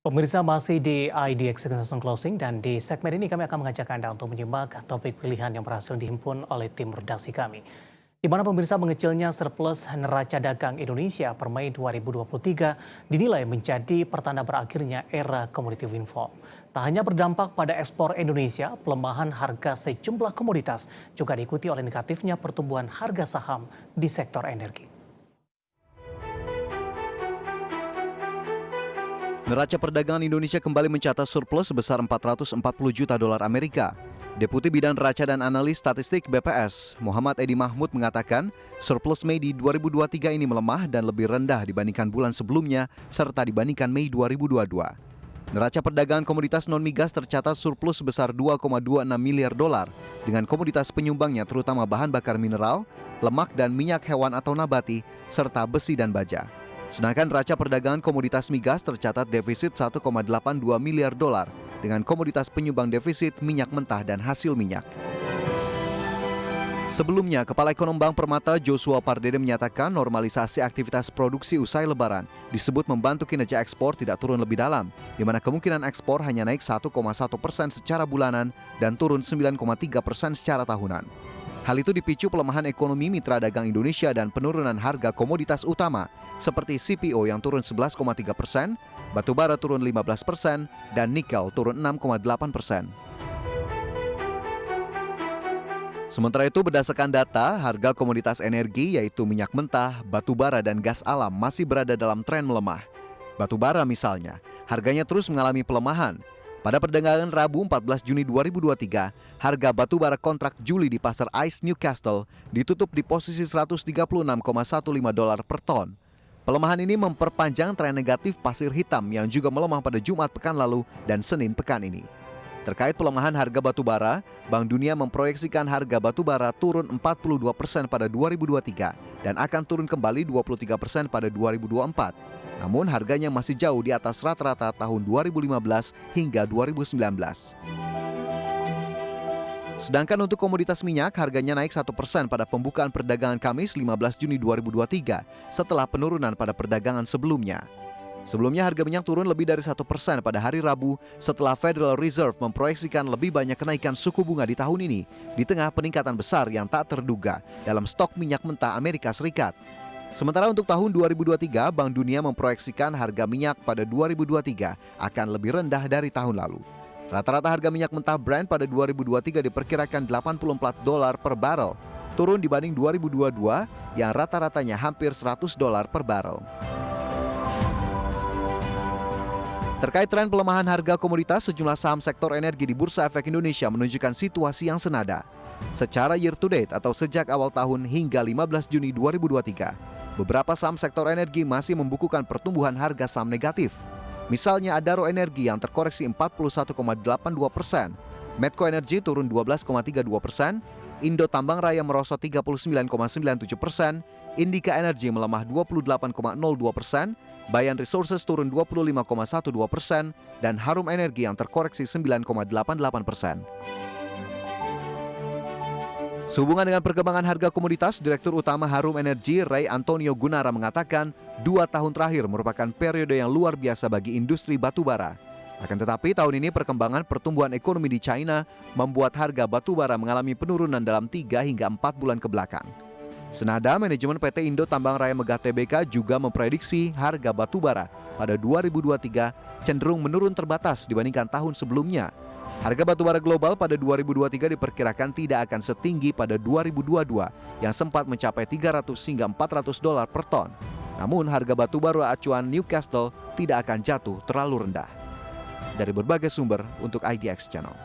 Pemirsa masih di IDX Extension Closing dan di segmen ini kami akan mengajak Anda untuk menyimak topik pilihan yang berhasil dihimpun oleh tim redaksi kami. Di mana pemirsa mengecilnya surplus neraca dagang Indonesia per Mei 2023 dinilai menjadi pertanda berakhirnya era commodity windfall. Tak hanya berdampak pada ekspor Indonesia, pelemahan harga sejumlah komoditas juga diikuti oleh negatifnya pertumbuhan harga saham di sektor energi. Neraca perdagangan Indonesia kembali mencatat surplus sebesar 440 juta dolar Amerika. Deputi Bidang Neraca dan Analis Statistik BPS, Muhammad Edi Mahmud mengatakan, surplus Mei di 2023 ini melemah dan lebih rendah dibandingkan bulan sebelumnya serta dibandingkan Mei 2022. Neraca perdagangan komoditas non-migas tercatat surplus sebesar 2,26 miliar dolar dengan komoditas penyumbangnya terutama bahan bakar mineral, lemak dan minyak hewan atau nabati, serta besi dan baja. Sedangkan neraca perdagangan komoditas migas tercatat defisit 1,82 miliar dolar dengan komoditas penyumbang defisit minyak mentah dan hasil minyak. Sebelumnya, Kepala Ekonom Bank Permata Joshua Pardede menyatakan normalisasi aktivitas produksi usai Lebaran disebut membantu kinerja ekspor tidak turun lebih dalam, di mana kemungkinan ekspor hanya naik 1,1% secara bulanan dan turun 9,3% secara tahunan. Hal itu dipicu pelemahan ekonomi mitra dagang Indonesia dan penurunan harga komoditas utama seperti CPO yang turun 11,3%, batubara turun 15%, dan nikel turun 6,8%. Sementara itu berdasarkan data, harga komoditas energi yaitu minyak mentah, batubara, dan gas alam masih berada dalam tren melemah. Batubara misalnya, harganya terus mengalami pelemahan. Pada perdagangan Rabu 14 Juni 2023, harga batubara kontrak Juli di pasar ICE Newcastle ditutup di posisi 136,15 dolar per ton. Pelemahan ini memperpanjang tren negatif pasir hitam yang juga melemah pada Jumat pekan lalu dan Senin pekan ini. Terkait pelemahan harga batubara, Bank Dunia memproyeksikan harga batubara turun 42% pada 2023 dan akan turun kembali 23% pada 2024. Namun harganya masih jauh di atas rata-rata tahun 2015 hingga 2019. Sedangkan untuk komoditas minyak, harganya naik 1% pada pembukaan perdagangan Kamis 15 Juni 2023 setelah penurunan pada perdagangan sebelumnya. Sebelumnya harga minyak turun lebih dari 1% pada hari Rabu setelah Federal Reserve memproyeksikan lebih banyak kenaikan suku bunga di tahun ini di tengah peningkatan besar yang tak terduga dalam stok minyak mentah Amerika Serikat. Sementara untuk tahun 2023, Bank Dunia memproyeksikan harga minyak pada 2023 akan lebih rendah dari tahun lalu. Rata-rata harga minyak mentah Brent pada 2023 diperkirakan $84 per barel, turun dibanding 2022 yang rata-ratanya hampir $100 per barel. Terkait tren pelemahan harga komoditas, sejumlah saham sektor energi di Bursa Efek Indonesia menunjukkan situasi yang senada. Secara year to date atau sejak awal tahun hingga 15 Juni 2023, beberapa saham sektor energi masih membukukan pertumbuhan harga saham negatif. Misalnya Adaro Energi yang terkoreksi 41,82%, Medco Energy turun 12,32%, Indo Tambang Raya merosot 39,97%, Indika Energy melemah 28,02%, Bayan Resources turun 25,12%, dan Harum Energi yang terkoreksi 9,88%. Sehubungan dengan perkembangan harga komoditas, Direktur Utama Harum Energy Ray Antonio Gunara mengatakan 2 tahun terakhir merupakan periode yang luar biasa bagi industri batubara. Akan tetapi tahun ini perkembangan pertumbuhan ekonomi di China membuat harga batubara mengalami penurunan dalam 3 hingga 4 bulan ke belakang. Senada, manajemen PT Indo Tambang Raya Megah Tbk juga memprediksi harga batubara pada 2023 cenderung menurun terbatas dibandingkan tahun sebelumnya. Harga batubara global pada 2023 diperkirakan tidak akan setinggi pada 2022 yang sempat mencapai $300 hingga $400 per ton. Namun harga batubara acuan Newcastle tidak akan jatuh terlalu rendah. Dari berbagai sumber untuk IDX Channel.